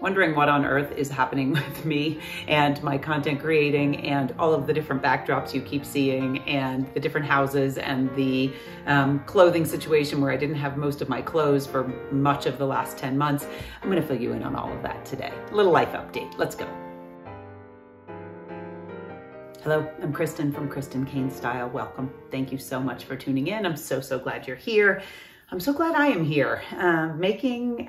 wondering what on earth is happening with me and my content creating and all of the different backdrops you keep seeing and the different houses and the clothing situation where I didn't have most of my clothes for much of the last 10 months. I'm gonna fill you in on all of that today. A little life update, let's go. Hello, I'm Kristen from Kristen Cain Style. Welcome. Thank you so much for tuning in. I'm so glad you're here. I'm so glad I am here. Making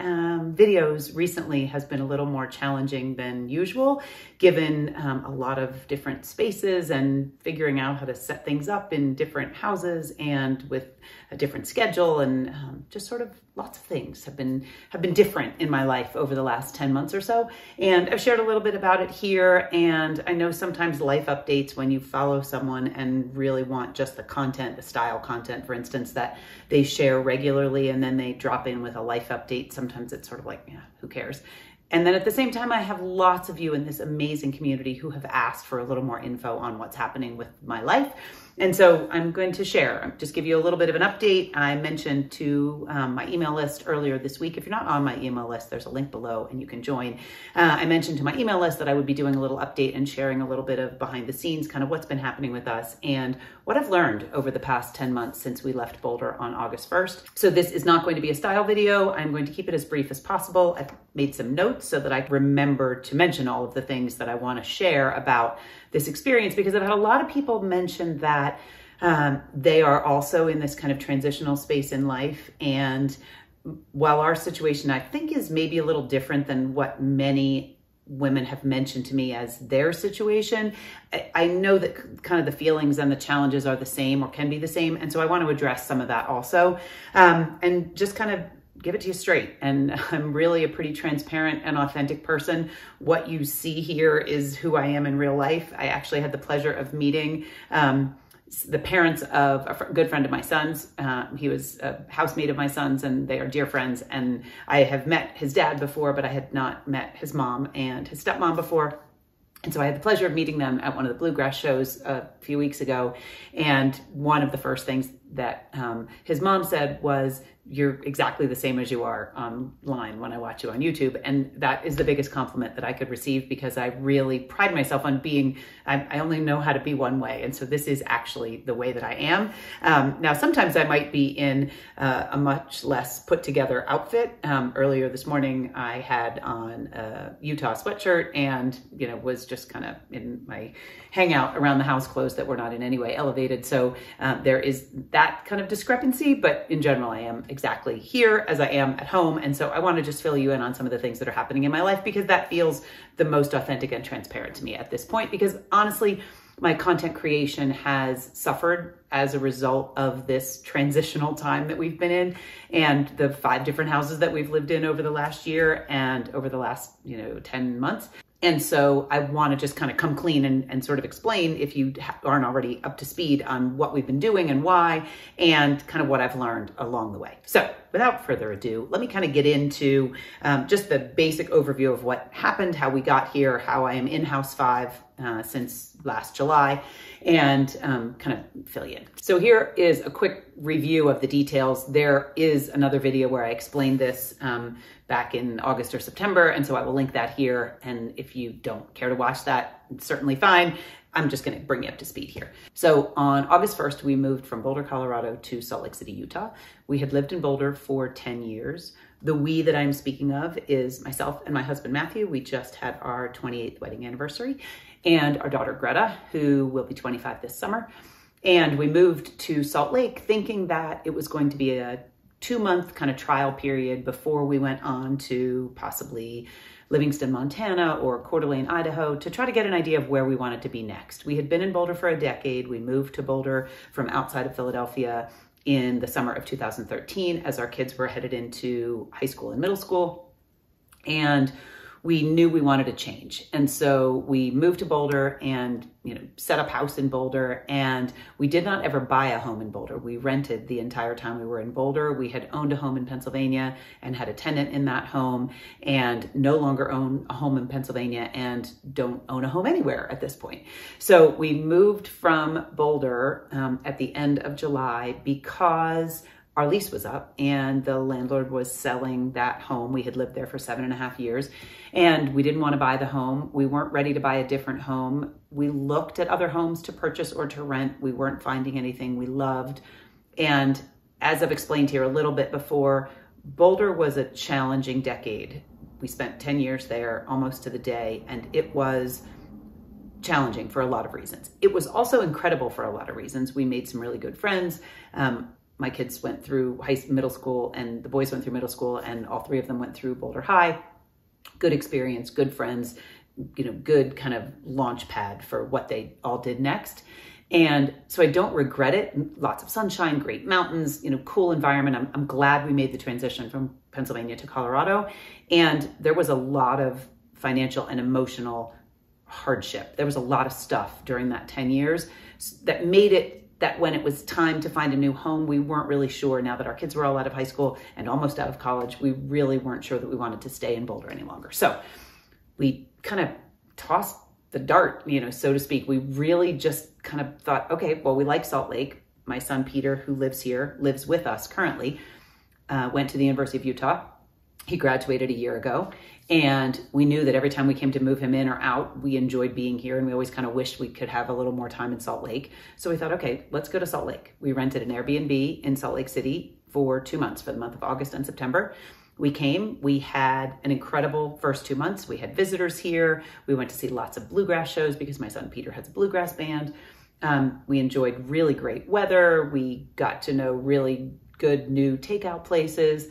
videos recently has been a little more challenging than usual, given a lot of different spaces and figuring out how to set things up in different houses and with a different schedule, and just sort of lots of things have been different in my life over the last 10 months or so. And I've shared a little bit about it here. And I know sometimes life updates, when you follow someone and really want just the content, the style content, for instance, that they share regularly, and then they drop in with a life update. Sometimes it's sort of like, yeah, who cares? And then at the same time, I have lots of you in this amazing community who have asked for a little more info on what's happening with my life. And so I'm going to share, just give you a little bit of an update. I mentioned to my email list earlier this week. If you're not on my email list, there's a link below and you can join. I mentioned to my email list that I would be doing a little update and sharing a little bit of behind the scenes, kind of what's been happening with us and what I've learned over the past 10 months since we left Boulder on August 1st. So this is not going to be a style video. I'm going to keep it as brief as possible. I've made some notes so that I remember to mention all of the things that I want to share about this experience, because I've had a lot of people mention that they are also in this kind of transitional space in life. And while our situation, I think, is maybe a little different than what many women have mentioned to me as their situation, I know that kind of the feelings and the challenges are the same or can be the same. And so I want to address some of that also, and just kind of give it to you straight. And I'm really a pretty transparent and authentic person. What you see here is who I am in real life. I actually had the pleasure of meeting the parents of a good friend of my son's. He was a housemate of my son's, and they are dear friends. And I have met his dad before, but I had not met his mom and his stepmom before. And so I had the pleasure of meeting them at one of the bluegrass shows a few weeks ago. And one of the first things that his mom said was, "You're exactly the same as you are online when I watch you on YouTube." And that is the biggest compliment that I could receive, because I really pride myself on being, I only know how to be one way. And so this is actually the way that I am. Now, sometimes I might be in a much less put together outfit. Earlier this morning, I had on a Utah sweatshirt and, was just kind of in my hangout around the house clothes that were not in any way elevated. So there is that kind of discrepancy, but in general, I am exactly here as I am at home. And so I want to just fill you in on some of the things that are happening in my life, because that feels the most authentic and transparent to me at this point, because honestly, my content creation has suffered as a result of this transitional time that we've been in, and the 5 different houses that we've lived in over the last year and over the last, 10 months. And so I want to just kind of come clean and sort of explain, if you aren't already up to speed on what we've been doing and why, and kind of what I've learned along the way. So without further ado, let me kind of get into just the basic overview of what happened, how we got here, how I am in House 5 since last July, and kind of fill you in. So here is a quick review of the details. There is another video where I explained this back in August or September, and so I will link that here. And if you don't care to watch that, it's certainly fine. I'm just going to bring you up to speed here. So on August 1st, we moved from Boulder, Colorado to Salt Lake City, Utah. We had lived in Boulder for 10 years. The we that I'm speaking of is myself and my husband, Matthew. We just had our 28th wedding anniversary, and our daughter, Greta, who will be 25 this summer. And we moved to Salt Lake thinking that it was going to be a 2-month kind of trial period before we went on to possibly Livingston, Montana, or Coeur d'Alene, Idaho, to try to get an idea of where we wanted to be next. We had been in Boulder for a decade. We moved to Boulder from outside of Philadelphia in the summer of 2013 as our kids were headed into high school and middle school. And we knew we wanted to change. And so we moved to Boulder and, set up house in Boulder. And we did not ever buy a home in Boulder. We rented the entire time we were in Boulder. We had owned a home in Pennsylvania and had a tenant in that home, and no longer own a home in Pennsylvania and don't own a home anywhere at this point. So we moved from Boulder at the end of July because our lease was up and the landlord was selling that home. We had lived there for 7.5 years and we didn't want to buy the home. We weren't ready to buy a different home. We looked at other homes to purchase or to rent. We weren't finding anything we loved. And as I've explained here a little bit before, Boulder was a challenging decade. We spent 10 years there almost to the day, and it was challenging for a lot of reasons. It was also incredible for a lot of reasons. We made some really good friends. My kids went through middle school, and the boys went through middle school, and all three of them went through Boulder High. Good experience, good friends, good kind of launch pad for what they all did next. And so I don't regret it. Lots of sunshine, great mountains, cool environment. I'm glad we made the transition from Pennsylvania to Colorado. And there was a lot of financial and emotional hardship. There was a lot of stuff during that 10 years that made it that when it was time to find a new home, we weren't really sure. Now that our kids were all out of high school and almost out of college, we really weren't sure that we wanted to stay in Boulder any longer. So we kind of tossed the dart, so to speak. We really just kind of thought, okay, well, we like Salt Lake. My son, Peter, who lives here, lives with us currently, went to the University of Utah. He graduated a year ago. And we knew that every time we came to move him in or out, we enjoyed being here. And we always kind of wished we could have a little more time in Salt Lake. So we thought, okay, let's go to Salt Lake. We rented an Airbnb in Salt Lake City for 2 months, for the month of August and September. We came, we had an incredible first 2 months. We had visitors here. We went to see lots of bluegrass shows because my son Peter has a bluegrass band. We enjoyed really great weather. We got to know really good new takeout places.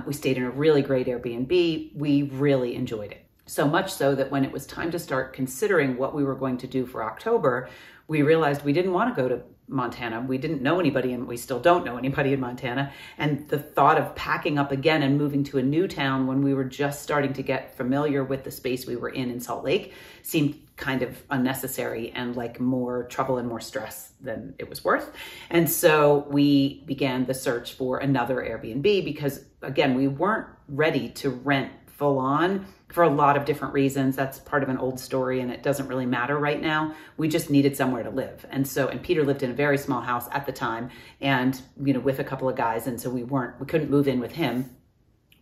We stayed in a really great Airbnb. We really enjoyed it. So much so that when it was time to start considering what we were going to do for October, we realized we didn't want to go to Montana. We didn't know anybody, and we still don't know anybody in Montana. And the thought of packing up again and moving to a new town when we were just starting to get familiar with the space we were in Salt Lake seemed kind of unnecessary and like more trouble and more stress than it was worth. And so we began the search for another Airbnb because, again, we weren't ready to rent full on for a lot of different reasons. That's part of an old story and it doesn't really matter right now. We just needed somewhere to live. And Peter lived in a very small house at the time and, with a couple of guys. And so we couldn't move in with him.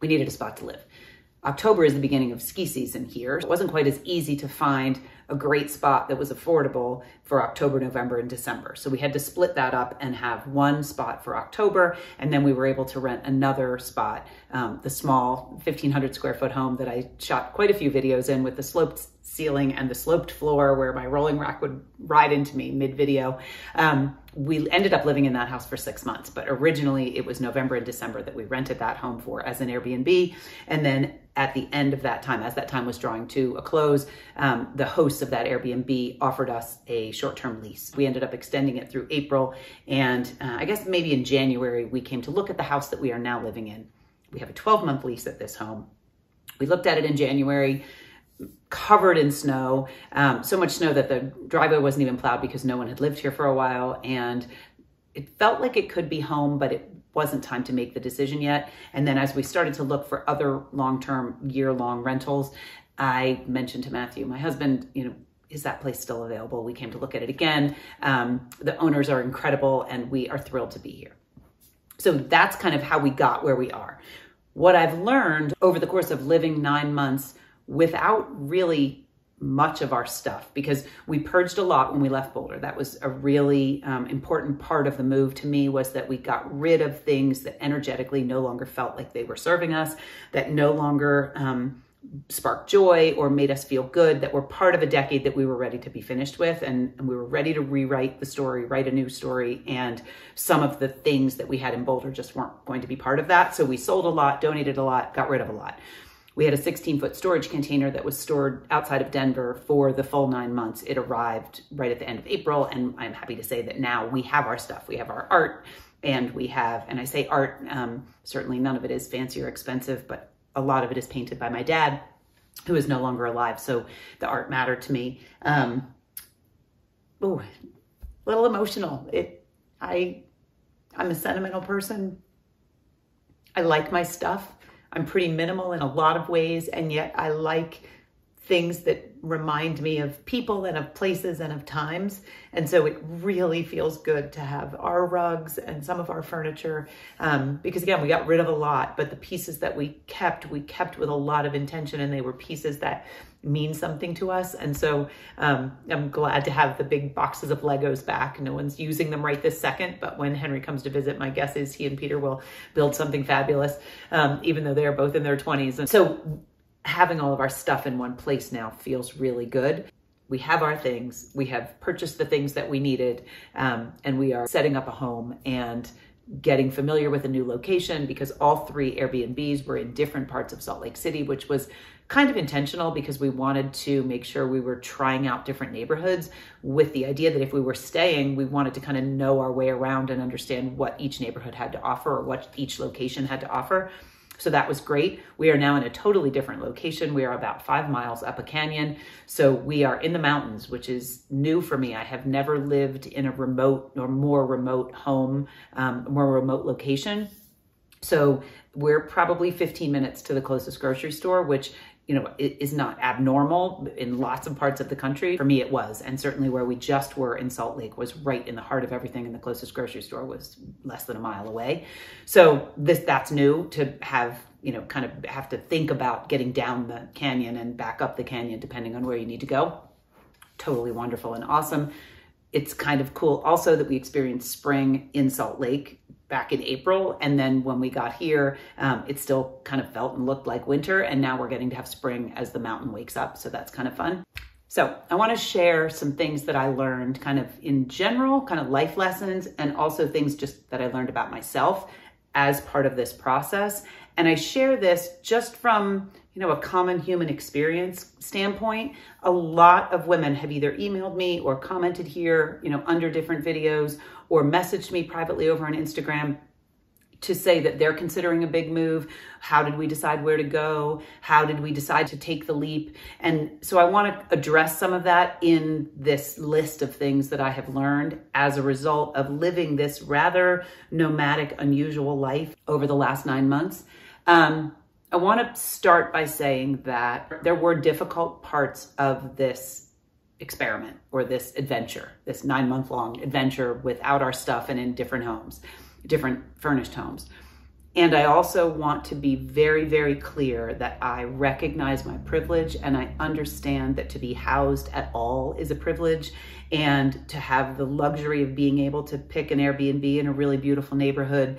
We needed a spot to live. October is the beginning of ski season here. It wasn't quite as easy to find a great spot that was affordable for October, November, and December. So we had to split that up and have one spot for October. And then we were able to rent another spot, the small 1,500 square foot home that I shot quite a few videos in with the sloped ceiling and the sloped floor where my rolling rack would ride into me mid-video. We ended up living in that house for 6 months, but originally it was November and December that we rented that home for as an Airbnb. And then at the end of that time, as that time was drawing to a close, the host of that Airbnb offered us a short-term lease. We ended up extending it through April. And I guess maybe in January, we came to look at the house that we are now living in. We have a 12-month lease at this home. We looked at it in January, covered in snow, so much snow that the driveway wasn't even plowed because no one had lived here for a while. And it felt like it could be home, but it wasn't time to make the decision yet. And then as we started to look for other long-term, year-long rentals, I mentioned to Matthew, my husband, is that place still available? We came to look at it again. The owners are incredible and we are thrilled to be here. So that's kind of how we got where we are. What I've learned over the course of living 9 months without really much of our stuff, because we purged a lot when we left Boulder. That was a really important part of the move to me, was that we got rid of things that energetically no longer felt like they were serving us, that no longer sparked joy or made us feel good, that were part of a decade that we were ready to be finished with. And we were ready to rewrite the story, write a new story. And some of the things that we had in Boulder just weren't going to be part of that. So we sold a lot, donated a lot, got rid of a lot. We had a 16-foot storage container that was stored outside of Denver for the full 9 months. It arrived right at the end of April, and I'm happy to say that now we have our stuff. We have our art, and we have, and I say art, certainly none of it is fancy or expensive, but a lot of it is painted by my dad, who is no longer alive, so the art mattered to me. A little emotional. I'm a sentimental person. I like my stuff. I'm pretty minimal in a lot of ways, and yet I like things that remind me of people and of places and of times. And so it really feels good to have our rugs and some of our furniture, because again, we got rid of a lot, but the pieces that we kept with a lot of intention, and they were pieces that mean something to us. And so I'm glad to have the big boxes of Legos back. No one's using them right this second, but when Henry comes to visit, my guess is he and Peter will build something fabulous, even though they're both in their 20s. And so having all of our stuff in one place now feels really good. We have our things, we have purchased the things that we needed, and we are setting up a home and getting familiar with a new location, because all 3 Airbnbs were in different parts of Salt Lake City, which was kind of intentional because we wanted to make sure we were trying out different neighborhoods with the idea that if we were staying, we wanted to kind of know our way around and understand what each neighborhood had to offer or what each location had to offer. So that was great. We are now in a totally different location. We are about 5 miles up a canyon. So we are in the mountains, which is new for me. I have never lived in a remote or more remote home, more remote location. So we're probably 15 minutes to the closest grocery store, which, you know, is not abnormal in lots of parts of the country. For me, it was. And certainly where we just were in Salt Lake was right in the heart of everything, and the closest grocery store was less than a mile away. So that's new to have, you know, kind of have to think about getting down the canyon and back up the canyon, depending on where you need to go. Totally wonderful and awesome. It's kind of cool also that we experienced spring in Salt Lake back in April. And then when we got here, it still kind of felt and looked like winter. And now we're getting to have spring as the mountain wakes up. So that's kind of fun. So I want to share some things that I learned kind of in general, kind of life lessons, and also things just that I learned about myself as part of this process. And I share this just from, you know, a common human experience standpoint. A lot of women have either emailed me or commented here, you know, under different videos, or messaged me privately over on Instagram to say that they're considering a big move. How did we decide where to go? How did we decide to take the leap? And so I want to address some of that in this list of things that I have learned as a result of living this rather nomadic, unusual life over the last 9 months. I want to start by saying that there were difficult parts of this experiment or this adventure, this 9-month-long adventure without our stuff and in different homes, different furnished homes. And I also want to be very, very clear that I recognize my privilege, and I understand that to be housed at all is a privilege, and to have the luxury of being able to pick an Airbnb in a really beautiful neighborhood,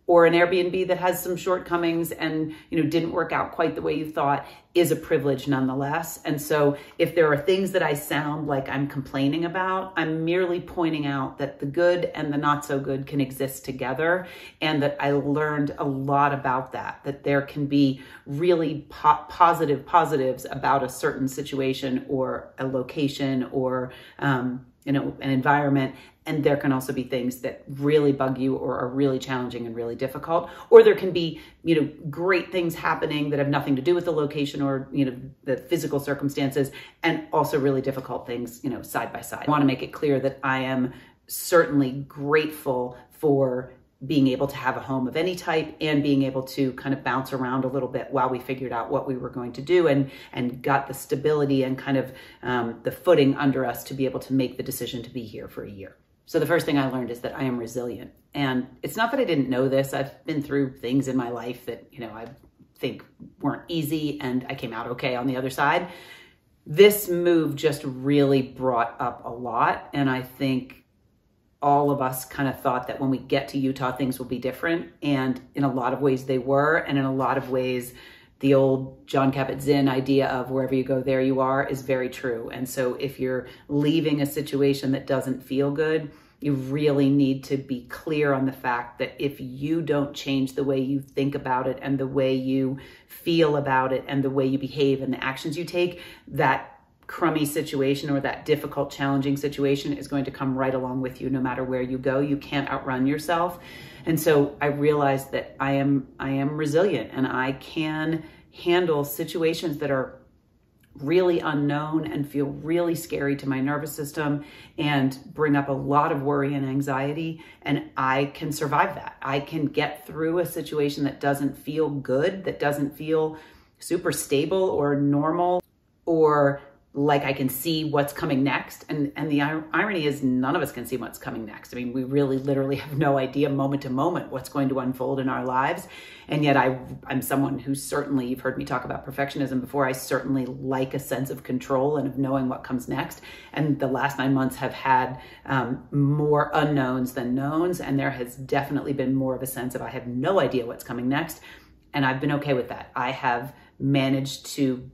or an Airbnb that has some shortcomings and, you know, didn't work out quite the way you thought, is a privilege nonetheless. And so if there are things that I sound like I'm complaining about, I'm merely pointing out that the good and the not so good can exist together, and that I learned a lot about that there can be really positives about a certain situation or a location or, you know, an environment. And there can also be things that really bug you or are really challenging and really difficult. Or there can be, you know, great things happening that have nothing to do with the location or, you know, the physical circumstances, and also really difficult things, you know, side by side. I want to make it clear that I am certainly grateful for being able to have a home of any type and being able to kind of bounce around a little bit while we figured out what we were going to do and got the stability and kind of the footing under us to be able to make the decision to be here for a year. So the first thing I learned is that I am resilient. And it's not that I didn't know this. I've been through things in my life that, you know, I think weren't easy, and I came out okay on the other side. This move just really brought up a lot. And I think all of us kind of thought that when we get to Utah, things will be different. And in a lot of ways they were. And in a lot of ways, the old Jon Kabat-Zinn idea of wherever you go, there you are is very true. And so if you're leaving a situation that doesn't feel good, you really need to be clear on the fact that if you don't change the way you think about it and the way you feel about it and the way you behave and the actions you take, that crummy situation or that difficult, challenging situation is going to come right along with you no matter where you go. You can't outrun yourself. And so I realized that I am resilient, and I can handle situations that are really unknown and feel really scary to my nervous system and bring up a lot of worry and anxiety. And I can survive that. I can get through a situation that doesn't feel good, that doesn't feel super stable or normal. or like I can see what's coming next. And the irony is none of us can see what's coming next. I mean, we really literally have no idea moment to moment what's going to unfold in our lives. And yet I'm someone who certainly, you've heard me talk about perfectionism before, I certainly like a sense of control and of knowing what comes next. And the last 9 months have had more unknowns than knowns. And there has definitely been more of a sense of I have no idea what's coming next. And I've been okay with that. I have managed to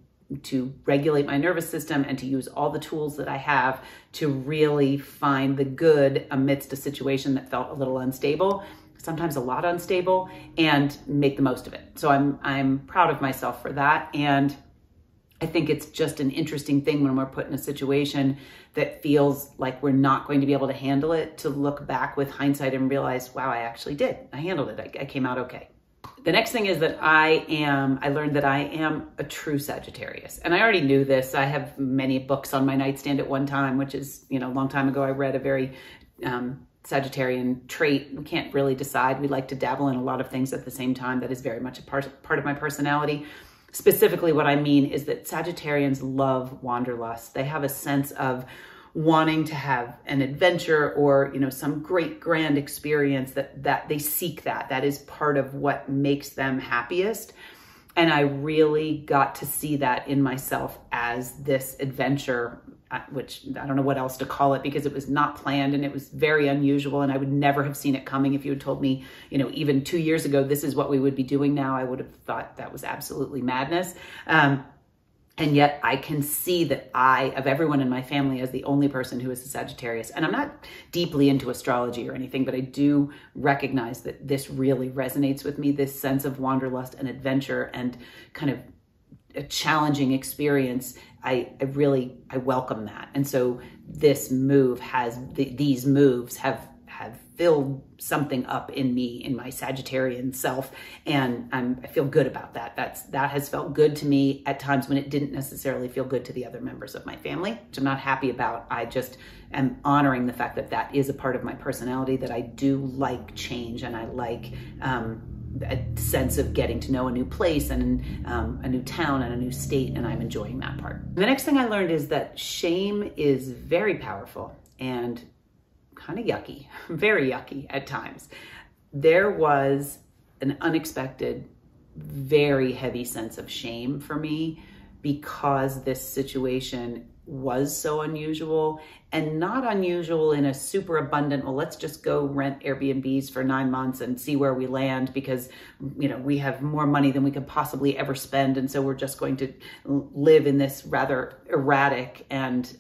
regulate my nervous system and to use all the tools that I have to really find the good amidst a situation that felt a little unstable, sometimes a lot unstable, and make the most of it. So I'm proud of myself for that. And I think it's just an interesting thing when we're put in a situation that feels like we're not going to be able to handle it, to look back with hindsight and realize, wow, I actually did. I handled it. I came out okay. The next thing is that I learned that I am a true Sagittarius. And I already knew this. I have many books on my nightstand at one time, which is, a long time ago, I read a very Sagittarian trait. We can't really decide. We like to dabble in a lot of things at the same time. That is very much a part of my personality. Specifically, what I mean is that Sagittarians love wanderlust. They have a sense of wanting to have an adventure or, some great grand experience that they seek that is part of what makes them happiest. And I really got to see that in myself as this adventure, which I don't know what else to call it because it was not planned and it was very unusual. And I would never have seen it coming. If you had told me, even 2 years ago, this is what we would be doing now, I would have thought that was absolutely madness. And yet I can see that of everyone in my family, as the only person who is a Sagittarius, and I'm not deeply into astrology or anything, but I do recognize that this really resonates with me, this sense of wanderlust and adventure and kind of a challenging experience. I welcome that. And so these moves have filled something up in me, in my Sagittarian self. And I feel good about that. That has felt good to me at times when it didn't necessarily feel good to the other members of my family, which I'm not happy about. I just am honoring the fact that is a part of my personality, that I do like change and I like a sense of getting to know a new place and a new town and a new state. And I'm enjoying that part. The next thing I learned is that shame is very powerful and kind of yucky, very yucky at times. There was an unexpected, very heavy sense of shame for me because this situation was so unusual, and not unusual in a super abundant, well, let's just go rent Airbnbs for 9 months and see where we land because, we have more money than we could possibly ever spend. And so we're just going to live in this rather erratic and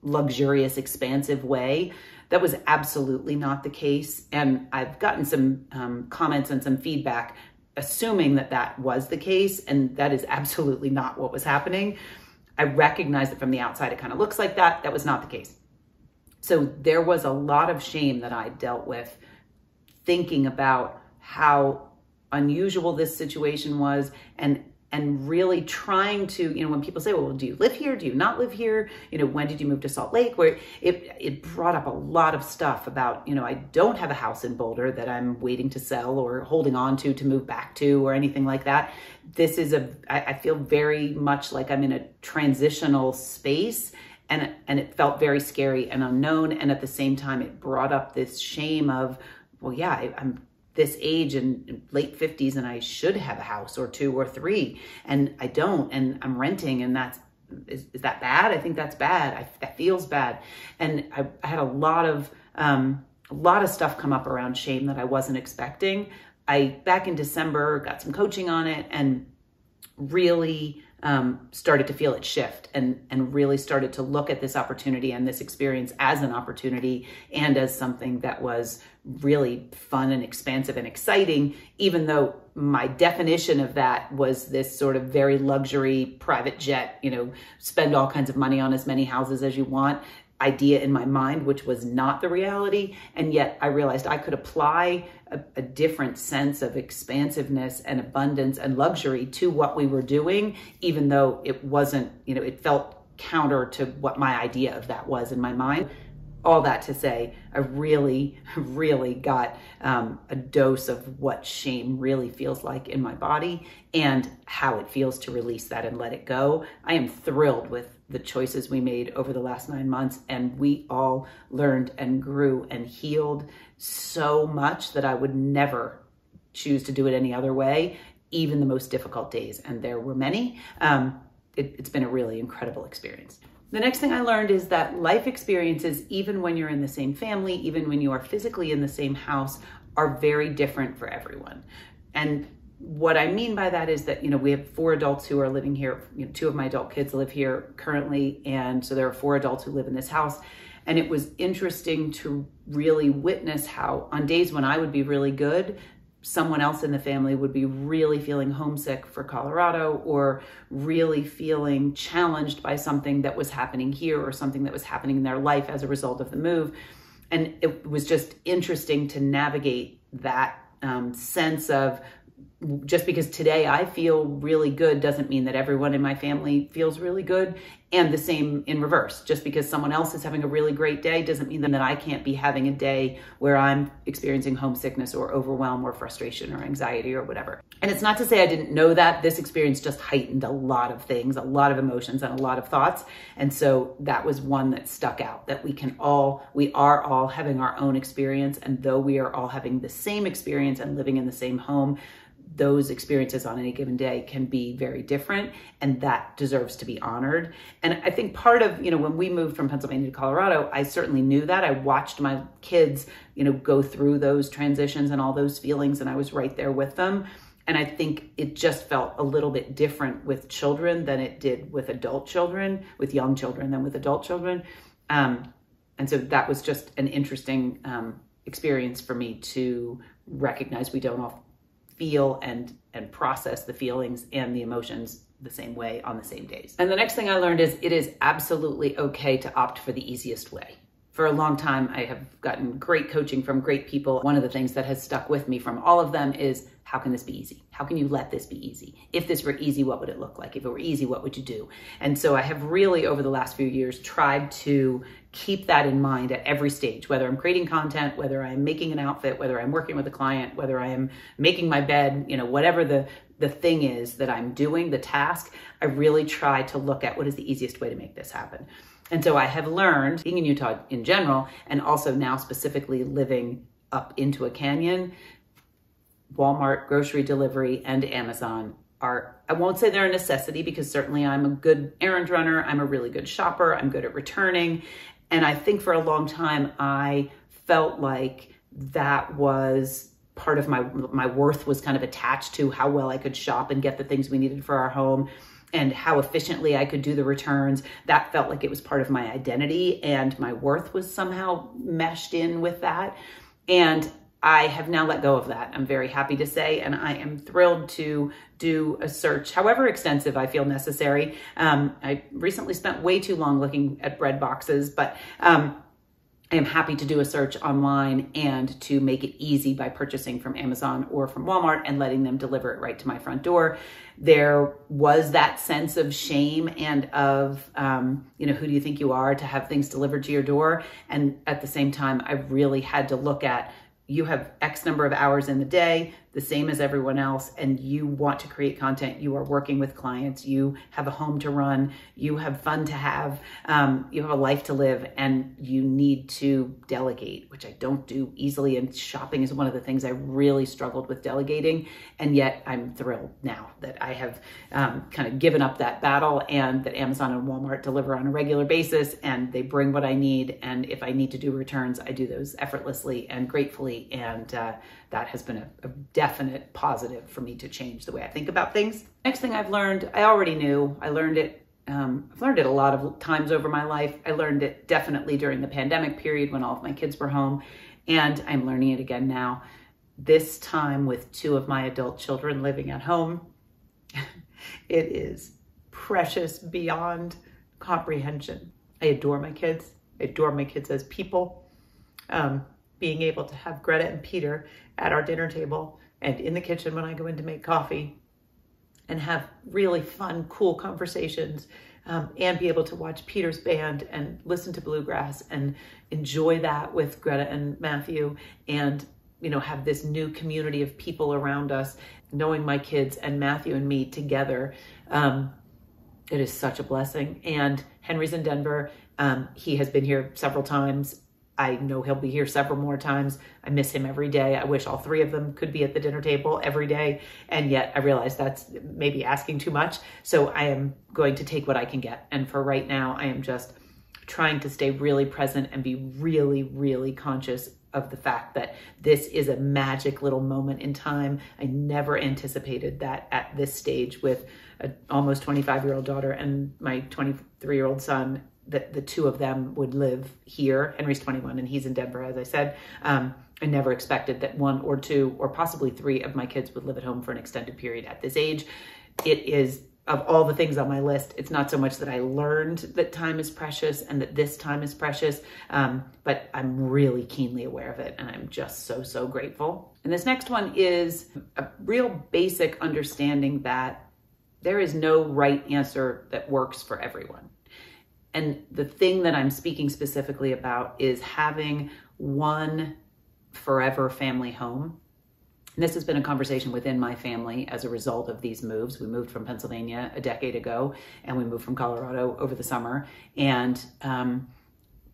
luxurious, expansive way. That was absolutely not the case. And I've gotten some comments and some feedback assuming that was the case. And that is absolutely not what was happening. I recognize that from the outside, it kind of looks like that. That was not the case. So there was a lot of shame that I dealt with thinking about how unusual this situation was and really trying to, when people say, well, do you live here? Do you not live here? When did you move to Salt Lake? Where it brought up a lot of stuff about, I don't have a house in Boulder that I'm waiting to sell or holding on to move back to or anything like that. This is I feel very much like I'm in a transitional space and it felt very scary and unknown. And at the same time, it brought up this shame of, well, yeah, I'm this age in late 50s and I should have a house or 2 or 3 and I don't, and I'm renting, and is that bad? I think that's bad. That feels bad. And I had a lot of stuff come up around shame that I wasn't expecting. Back in December, got some coaching on it and really started to feel it shift and really started to look at this opportunity and this experience as an opportunity and as something that was really fun and expansive and exciting, even though my definition of that was this sort of very luxury private jet, spend all kinds of money on as many houses as you want idea in my mind, which was not the reality. And yet I realized I could apply a different sense of expansiveness and abundance and luxury to what we were doing, even though it wasn't, it felt counter to what my idea of that was in my mind. all that to say, I really, really got a dose of what shame really feels like in my body and how it feels to release that and let it go. I am thrilled with the choices we made over the last 9 months, and we all learned and grew and healed so much that I would never choose to do it any other way, even the most difficult days, and there were many. It's been a really incredible experience. The next thing I learned is that life experiences, even when you're in the same family, even when you are physically in the same house, are very different for everyone. And what I mean by that is that, we have 4 adults who are living here. 2 of my adult kids live here currently. And so there are 4 adults who live in this house. And it was interesting to really witness how on days when I would be really good, someone else in the family would be really feeling homesick for Colorado or really feeling challenged by something that was happening here or something that was happening in their life as a result of the move. And it was just interesting to navigate that sense of, just because today I feel really good doesn't mean that everyone in my family feels really good. And the same in reverse. Just because someone else is having a really great day doesn't mean that I can't be having a day where I'm experiencing homesickness or overwhelm or frustration or anxiety or whatever. And it's not to say I didn't know that. This experience just heightened a lot of things, a lot of emotions and a lot of thoughts. And so that was one that stuck out, that we are all having our own experience. And though we are all having the same experience and living in the same home, those experiences on any given day can be very different, and that deserves to be honored. And I think part of, when we moved from Pennsylvania to Colorado, I certainly knew that. I watched my kids, go through those transitions and all those feelings, and I was right there with them. And I think it just felt a little bit different with children than it did with adult children, with young children than with adult children. And so that was just an interesting experience for me to recognize we don't all feel and process the feelings and the emotions the same way on the same days. And the next thing I learned is it is absolutely okay to opt for the easiest way. For a long time, I have gotten great coaching from great people. One of the things that has stuck with me from all of them is, how can this be easy? How can you let this be easy? If this were easy, what would it look like? If it were easy, what would you do? And so I have really, over the last few years, tried to keep that in mind at every stage, whether I'm creating content, whether I'm making an outfit, whether I'm working with a client, whether I am making my bed, whatever the thing is that I'm doing, the task, I really try to look at what is the easiest way to make this happen. And so I have learned, being in Utah in general, and also now specifically living up into a canyon, Walmart, grocery delivery, and Amazon are, I won't say they're a necessity, because certainly I'm a good errand runner. I'm a really good shopper. I'm good at returning. And I think for a long time, I felt like that was part of my worth was kind of attached to how well I could shop and get the things we needed for our home and how efficiently I could do the returns. That felt like it was part of my identity, and my worth was somehow meshed in with that. And I have now let go of that, I'm very happy to say, and I am thrilled to do a search, however extensive I feel necessary. I recently spent way too long looking at bread boxes, but I am happy to do a search online and to make it easy by purchasing from Amazon or from Walmart and letting them deliver it right to my front door. There was that sense of shame and of, who do you think you are to have things delivered to your door? And at the same time, I really had to look at, you have X number of hours in the day, the same as everyone else, and you want to create content. You are working with clients. You have a home to run. You have fun to have. You have a life to live, and you need to delegate, which I don't do easily. And shopping is one of the things I really struggled with delegating. And yet I'm thrilled now that I have kind of given up that battle, and that Amazon and Walmart deliver on a regular basis, and they bring what I need. And if I need to do returns, I do those effortlessly and gratefully. And that has been a definite positive for me to change the way I think about things. Next thing I've learned, I already knew. I learned it. I've learned it a lot of times over my life. I learned it definitely during the pandemic period when all of my kids were home, and I'm learning it again now. This time with 2 of my adult children living at home, it is precious beyond comprehension. I adore my kids. I adore my kids as people. Being able to have Greta and Peter at our dinner table and in the kitchen when I go in to make coffee and have really fun, cool conversations, and be able to watch Peter's band and listen to bluegrass and enjoy that with Greta and Matthew, and have this new community of people around us, knowing my kids and Matthew and me together. It is such a blessing. And Henry's in Denver. He has been here several times. I know he'll be here several more times. I miss him every day. I wish all three of them could be at the dinner table every day. And yet I realize that's maybe asking too much. So I am going to take what I can get. And for right now, I am just trying to stay really present and be really, really conscious of the fact that this is a magic little moment in time. I never anticipated that at this stage with an almost 25-year-old daughter and my 23-year-old son, that the two of them would live here. Henry's 21 and he's in Denver, as I said. I never expected that one or two or possibly three of my kids would live at home for an extended period at this age. It is, of all the things on my list, it's not so much that I learned that time is precious and that this time is precious, but I'm really keenly aware of it, and I'm just so, so grateful. And this next one is a real basic understanding that there is no right answer that works for everyone. And the thing that I'm speaking specifically about is having one forever family home. And this has been a conversation within my family as a result of these moves. We moved from Pennsylvania a decade ago, and we moved from Colorado over the summer. And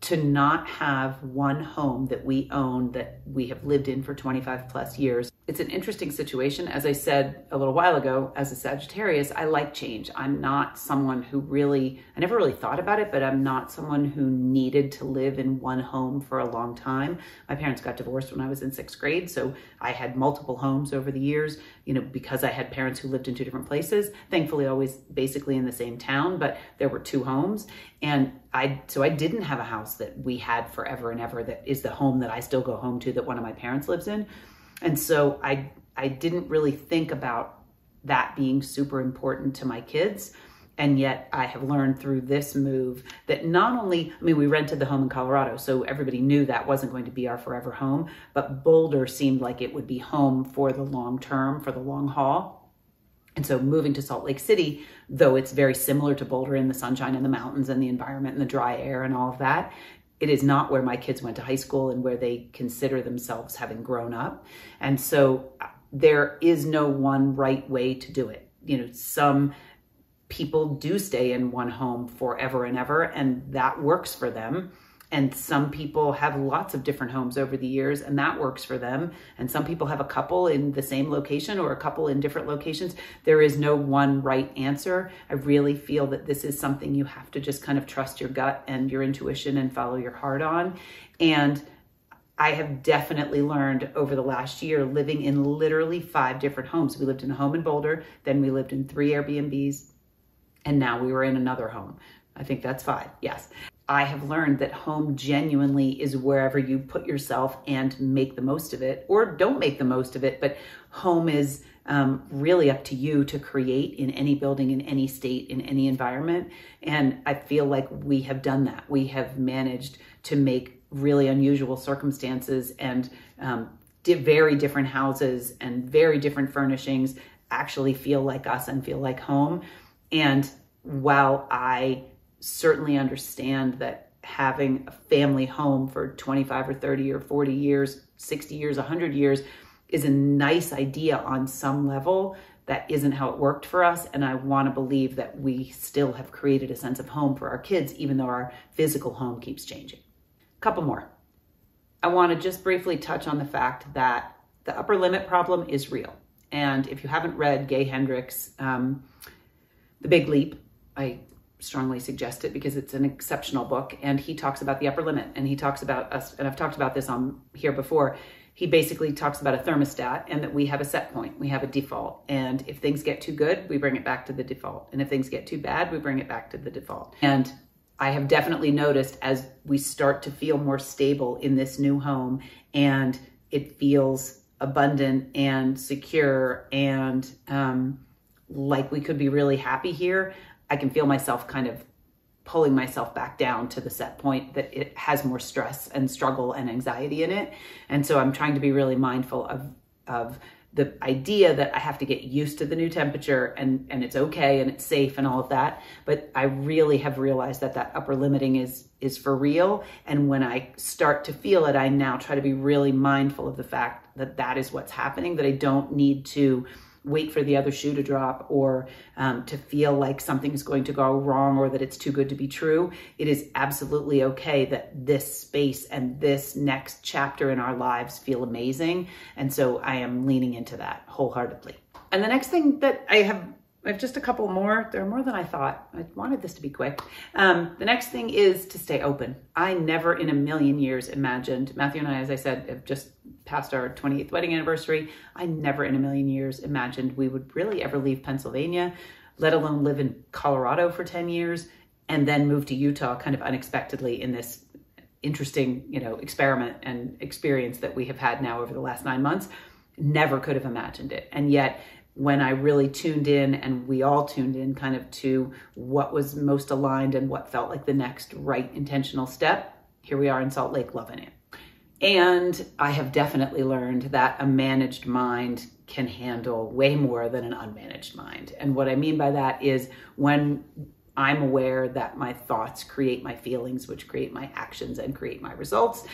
to not have one home that we own, that we have lived in for 25 plus years, it's an interesting situation. As I said a little while ago, as a Sagittarius, I like change. I'm not someone who I never really thought about it, but I'm not someone who needed to live in one home for a long time. My parents got divorced when I was in 6th grade, so I had multiple homes over the years, because I had parents who lived in two different places, thankfully always basically in the same town, but there were two homes. And so I didn't have a house that we had forever and ever that is the home that I still go home to, that one of my parents lives in. And so I didn't really think about that being super important to my kids. And yet I have learned through this move that not only, we rented the home in Colorado, so everybody knew that wasn't going to be our forever home, but Boulder seemed like it would be home for the long term, for the long haul. And so moving to Salt Lake City, though it's very similar to Boulder in the sunshine and the mountains and the environment and the dry air and all of that, it is not where my kids went to high school and where they consider themselves having grown up. And so there is no one right way to do it. Some people do stay in one home forever and ever, and that works for them. And some people have lots of different homes over the years, and that works for them. And some people have a couple in the same location or a couple in different locations. There is no one right answer. I really feel that this is something you have to just kind of trust your gut and your intuition and follow your heart on. And I have definitely learned over the last year, living in literally 5 different homes. We lived in a home in Boulder, then we lived in 3 Airbnbs, and now we were in another home. I think that's 5, yes. I have learned that home genuinely is wherever you put yourself and make the most of it, or don't make the most of it, but home is really up to you to create in any building, in any state, in any environment. And I feel like we have done that. We have managed to make really unusual circumstances and very different houses and very different furnishings actually feel like us and feel like home. And while I certainly understand that having a family home for 25 or 30 or 40 years, 60 years, 100 years is a nice idea on some level, that isn't how it worked for us. And I want to believe that we still have created a sense of home for our kids, even though our physical home keeps changing. A couple more. I want to just briefly touch on the fact that the upper limit problem is real. And if you haven't read Gay Hendricks' The Big Leap, I strongly suggest it because it's an exceptional book, and he talks about the upper limit, and he talks about us, and I've talked about this on here before. He basically talks about a thermostat and that we have a set point, we have a default, and if things get too good, we bring it back to the default, and if things get too bad, we bring it back to the default. And I have definitely noticed as we start to feel more stable in this new home, and it feels abundant and secure and like we could be really happy here, I can feel myself kind of pulling myself back down to the set point that it has more stress and struggle and anxiety in it. And so I'm trying to be really mindful of the idea that I have to get used to the new temperature and it's okay and it's safe and all of that. But I really have realized that that upper limiting is for real. And when I start to feel it, I now try to be really mindful of the fact that that is what's happening, that I don't need to wait for the other shoe to drop or to feel like something's going to go wrong or that it's too good to be true. It is absolutely okay that this space and this next chapter in our lives feel amazing. And so I am leaning into that wholeheartedly. And the next thing that I have just a couple more. There are more than I thought. I wanted this to be quick. The next thing is to stay open. I never in a million years imagined, Matthew and I, as I said, have just passed our 28th wedding anniversary. I never in a million years imagined we would really ever leave Pennsylvania, let alone live in Colorado for 10 years, and then move to Utah kind of unexpectedly in this interesting, experiment and experience that we have had now over the last 9 months. Never could have imagined it. And yet, when I really tuned in and we all tuned in kind of to what was most aligned and what felt like the next right intentional step, here we are in Salt Lake loving it. And I have definitely learned that a managed mind can handle way more than an unmanaged mind. And what I mean by that is when I'm aware that my thoughts create my feelings, which create my actions and create my results,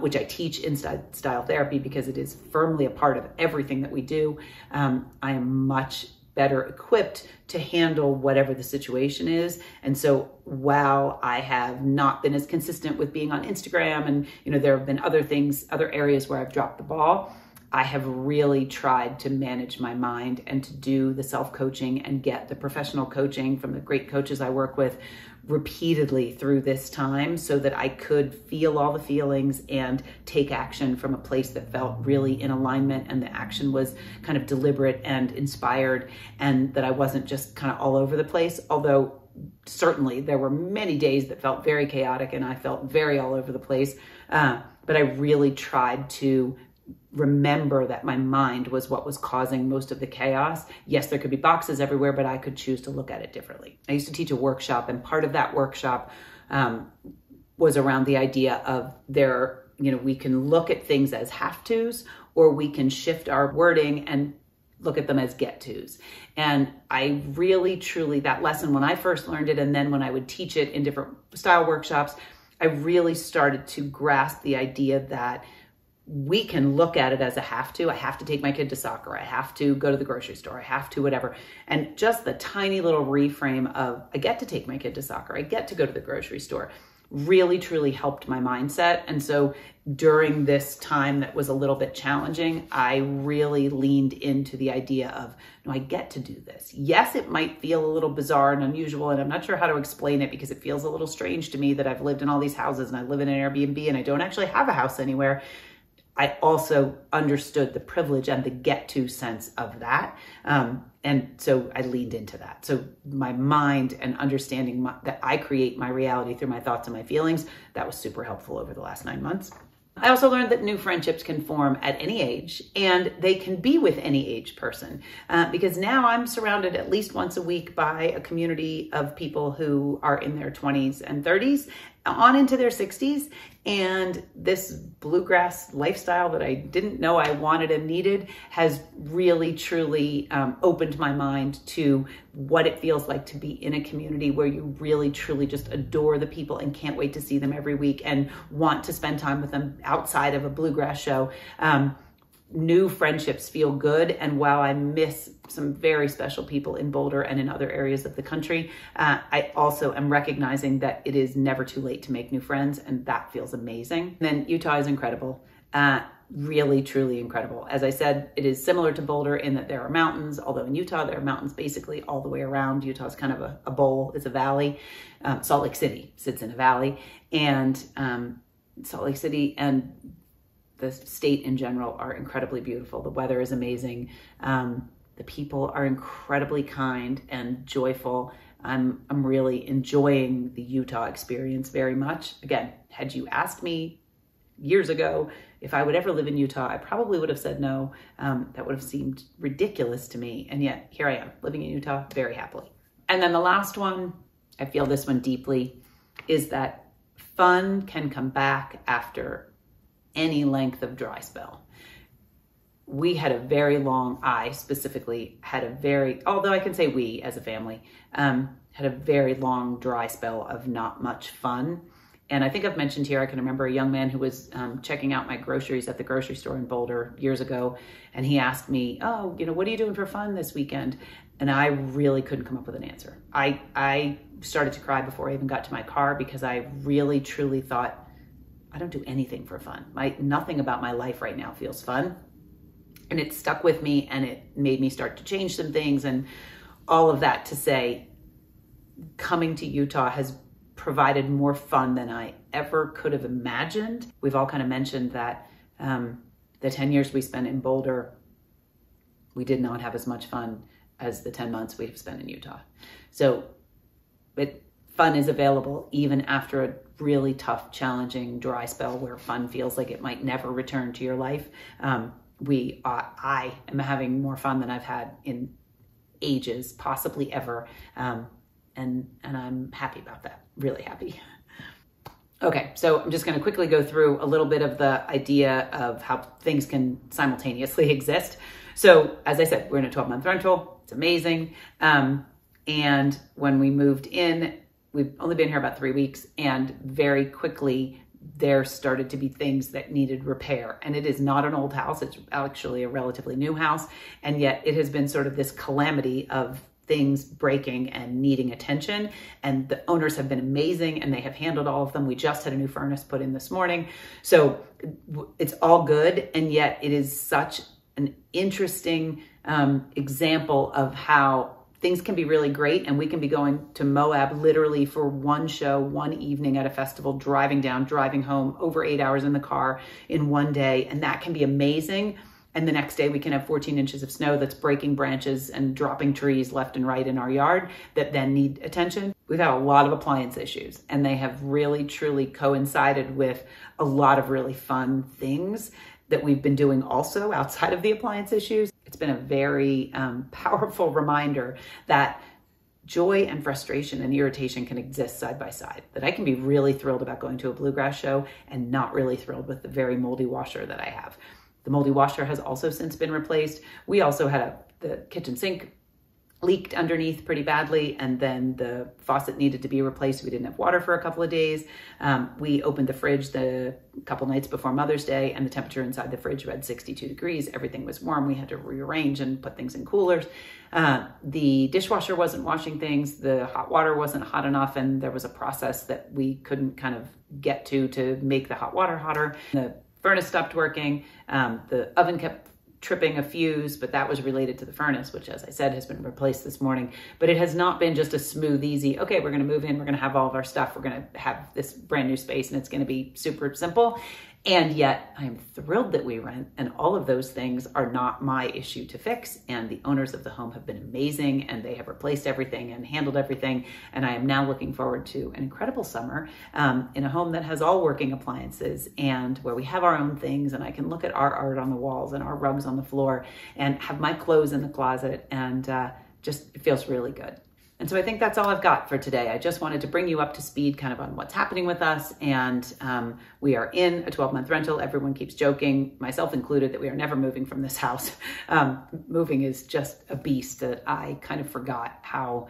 which I teach in style therapy because it is firmly a part of everything that we do. I am much better equipped to handle whatever the situation is. And so while I have not been as consistent with being on Instagram and, there have been other things, other areas where I've dropped the ball, I have really tried to manage my mind and to do the self-coaching and get the professional coaching from the great coaches I work with repeatedly through this time so that I could feel all the feelings and take action from a place that felt really in alignment and the action was kind of deliberate and inspired and that I wasn't just kind of all over the place. Although certainly there were many days that felt very chaotic and I felt very all over the place. But I really tried to remember that my mind was what was causing most of the chaos. Yes, there could be boxes everywhere, but I could choose to look at it differently. I used to teach a workshop, and part of that workshop was around the idea of we can look at things as have-tos, or we can shift our wording and look at them as get-tos. And I really, truly, that lesson, when I first learned it, and then when I would teach it in different style workshops, I really started to grasp the idea that we can look at it as a have to. I have to take my kid to soccer. I have to go to the grocery store. I have to whatever. And just the tiny little reframe of I get to take my kid to soccer. I get to go to the grocery store really, truly helped my mindset. And so during this time that was a little bit challenging, I really leaned into the idea of, no, I get to do this. Yes, it might feel a little bizarre and unusual, and I'm not sure how to explain it because it feels a little strange to me that I've lived in all these houses and I live in an Airbnb and I don't actually have a house anywhere. I also understood the privilege and the get-to sense of that. And so I leaned into that. So my mind and understanding that I create my reality through my thoughts and my feelings, that was super helpful over the last 9 months. I also learned that new friendships can form at any age, and they can be with any age person, because now I'm surrounded at least once a week by a community of people who are in their 20s and 30s on into their 60s. And this bluegrass lifestyle that I didn't know I wanted and needed has really, truly opened my mind to what it feels like to be in a community where you really, truly just adore the people and can't wait to see them every week and want to spend time with them outside of a bluegrass show. New friendships feel good. And while I miss some very special people in Boulder and in other areas of the country, I also am recognizing that it is never too late to make new friends. And that feels amazing. And then Utah is incredible. Really, truly incredible. As I said, it is similar to Boulder in that there are mountains, although in Utah, there are mountains basically all the way around. Utah is kind of a bowl. It's a valley. Salt Lake City sits in a valley. And Salt Lake City and the state in general are incredibly beautiful. The weather is amazing. The people are incredibly kind and joyful. I'm really enjoying the Utah experience very much. Again, had you asked me years ago if I would ever live in Utah, I probably would have said no. That would have seemed ridiculous to me. And yet here I am living in Utah very happily. And then the last one, I feel this one deeply, is that fun can come back after any length of dry spell. I specifically had a very, although I can say we as a family, had a very long dry spell of not much fun. And I think I've mentioned here, I can remember a young man who was checking out my groceries at the grocery store in Boulder years ago. And he asked me, oh, what are you doing for fun this weekend? And I really couldn't come up with an answer. I started to cry before I even got to my car because I really, truly thought, I don't do anything for fun. Nothing about my life right now feels fun. And it stuck with me, and it made me start to change some things, and all of that to say, coming to Utah has provided more fun than I ever could have imagined. We've all kind of mentioned that the 10 years we spent in Boulder, we did not have as much fun as the 10 months we've spent in Utah. So fun is available even after a really tough, challenging, dry spell where fun feels like it might never return to your life. I am having more fun than I've had in ages, possibly ever. And I'm happy about that, really happy. Okay, so I'm just gonna quickly go through a little bit of the idea of how things can simultaneously exist. So as I said, we're in a 12-month rental, it's amazing. And when we moved in, we've only been here about 3 weeks, and very quickly there started to be things that needed repair. And it is not an old house, it's actually a relatively new house. And yet it has been sort of this calamity of things breaking and needing attention. And the owners have been amazing, and they have handled all of them. We just had a new furnace put in this morning. So it's all good. And yet it is such an interesting example of how things can be really great, and we can be going to Moab literally for one show, one evening at a festival, driving down, driving home, over 8 hours in the car in one day, and that can be amazing. And the next day we can have 14 inches of snow that's breaking branches and dropping trees left and right in our yard that then need attention. We've had a lot of appliance issues, and they have really, truly coincided with a lot of really fun things that we've been doing also outside of the appliance issues. It's been a very powerful reminder that joy and frustration and irritation can exist side by side, that I can be really thrilled about going to a bluegrass show and not really thrilled with the very moldy washer that I have. The moldy washer has also since been replaced. We also had the kitchen sink leaked underneath pretty badly, and then the faucet needed to be replaced. We didn't have water for a couple of days. We opened the fridge the couple nights before Mother's Day, and the temperature inside the fridge read 62 degrees. Everything was warm. We had to rearrange and put things in coolers. The dishwasher wasn't washing things. The hot water wasn't hot enough, and there was a process that we couldn't kind of get to make the hot water hotter. The furnace stopped working. The oven kept tripping a fuse, but that was related to the furnace, which, as I said, has been replaced this morning. But it has not been just a smooth, easy, okay, we're going to move in, we're going to have all of our stuff, we're going to have this brand new space, and it's going to be super simple. And yet I am thrilled that we rent, and all of those things are not my issue to fix. And the owners of the home have been amazing, and they have replaced everything and handled everything. And I am now looking forward to an incredible summer in a home that has all working appliances, and where we have our own things, and I can look at our art on the walls and our rugs on the floor and have my clothes in the closet, and just it feels really good. And so I think that's all I've got for today. I just wanted to bring you up to speed kind of on what's happening with us. And we are in a 12-month rental. Everyone keeps joking, myself included, that we are never moving from this house. Moving is just a beast that I kind of forgot how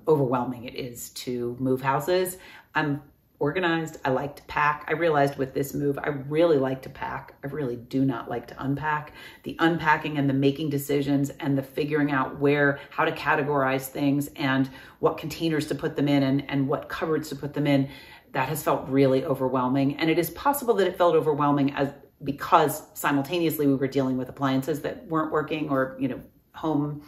overwhelming it is to move houses. I'm organized. I like to pack. I realized with this move, I really like to pack. I really do not like to unpack. The unpacking and the making decisions and the figuring out how to categorize things and what containers to put them in and what cupboards to put them in, that has felt really overwhelming. And it is possible that it felt overwhelming because simultaneously we were dealing with appliances that weren't working, or, home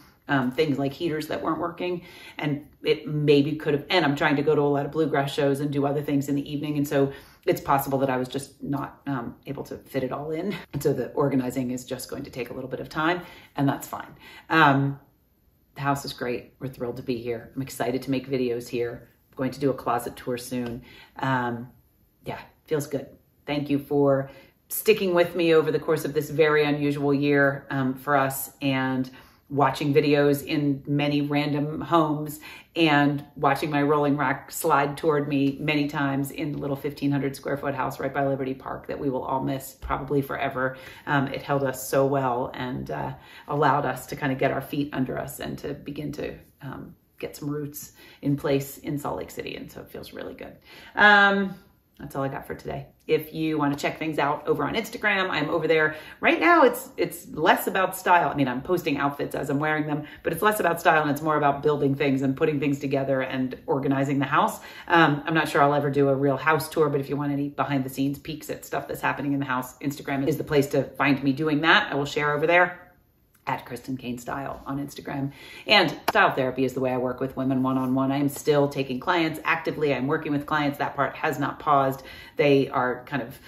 things like heaters that weren't working, and it maybe could have, and I'm trying to go to a lot of bluegrass shows and do other things in the evening. And so it's possible that I was just not able to fit it all in. And so the organizing is just going to take a little bit of time, and that's fine. The house is great. We're thrilled to be here. I'm excited to make videos here. I'm going to do a closet tour soon. Yeah, feels good. Thank you for sticking with me over the course of this very unusual year for us. And watching videos in many random homes and watching my rolling rack slide toward me many times in the little 1,500 square foot house right by Liberty Park that we will all miss probably forever. It held us so well and allowed us to kind of get our feet under us and to begin to get some roots in place in Salt Lake City. And so it feels really good. That's all I got for today. If you want to check things out over on Instagram, I'm over there. Right now, it's less about style. I mean, I'm posting outfits as I'm wearing them, but it's less about style and it's more about building things and putting things together and organizing the house. I'm not sure I'll ever do a real house tour, but if you want any behind the scenes peeks at stuff that's happening in the house, Instagram is the place to find me doing that. I will share over there at Kristen Cain Style on Instagram. And style therapy is the way I work with women one-on-one. I am still taking clients actively. I'm working with clients. That part has not paused. They are kind of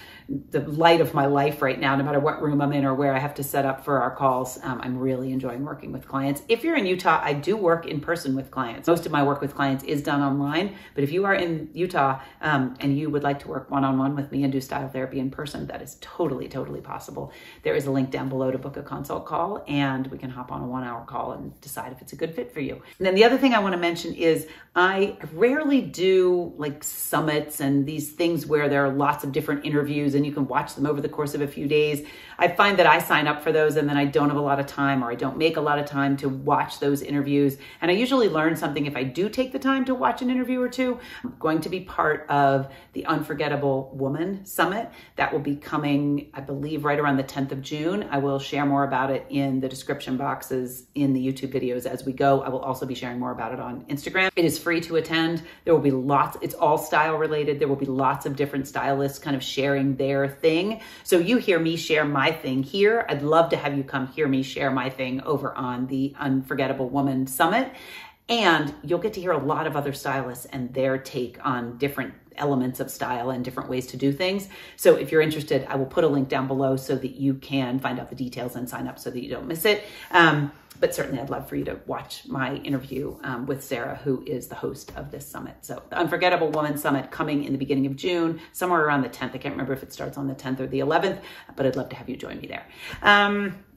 the light of my life right now, no matter what room I'm in or where I have to set up for our calls. I'm really enjoying working with clients. If you're in Utah, I do work in person with clients. Most of my work with clients is done online, but if you are in Utah and you would like to work one-on-one with me and do style therapy in person, that is totally, totally possible. There is a link down below to book a consult call, and we can hop on a 1-hour call and decide if it's a good fit for you. And then the other thing I want to mention is I rarely do like summits and these things where there are lots of different interviews and you can watch them over the course of a few days. I find that I sign up for those and then I don't have a lot of time, or I don't make a lot of time to watch those interviews. And I usually learn something if I do take the time to watch an interview or two. I'm going to be part of the Unforgettable Woman Summit. That will be coming, I believe, right around the 10th of June. I will share more about it in the description boxes in the YouTube videos as we go. I will also be sharing more about it on Instagram. It is free to attend. There will be lots, it's all style related. There will be lots of different stylists kind of sharing their thing. So you hear me share my thing here. I'd love to have you come hear me share my thing over on the Unforgettable Woman Summit. And you'll get to hear a lot of other stylists and their take on different elements of style and different ways to do things. So if you're interested, I will put a link down below so that you can find out the details and sign up so that you don't miss it. But certainly I'd love for you to watch my interview with Sarah, who is the host of this summit. So the Unforgettable Woman Summit coming in the beginning of June, somewhere around the 10th. I can't remember if it starts on the 10th or the 11th, but I'd love to have you join me there.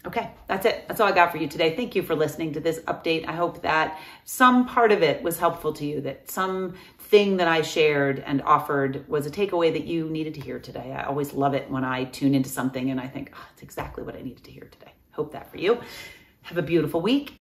Okay, that's it. That's all I got for you today. Thank you for listening to this update. I hope that some part of it was helpful to you, that some thing that I shared and offered was a takeaway that you needed to hear today. I always love it when I tune into something and I think, oh, it's exactly what I needed to hear today. Hope that for you. Have a beautiful week.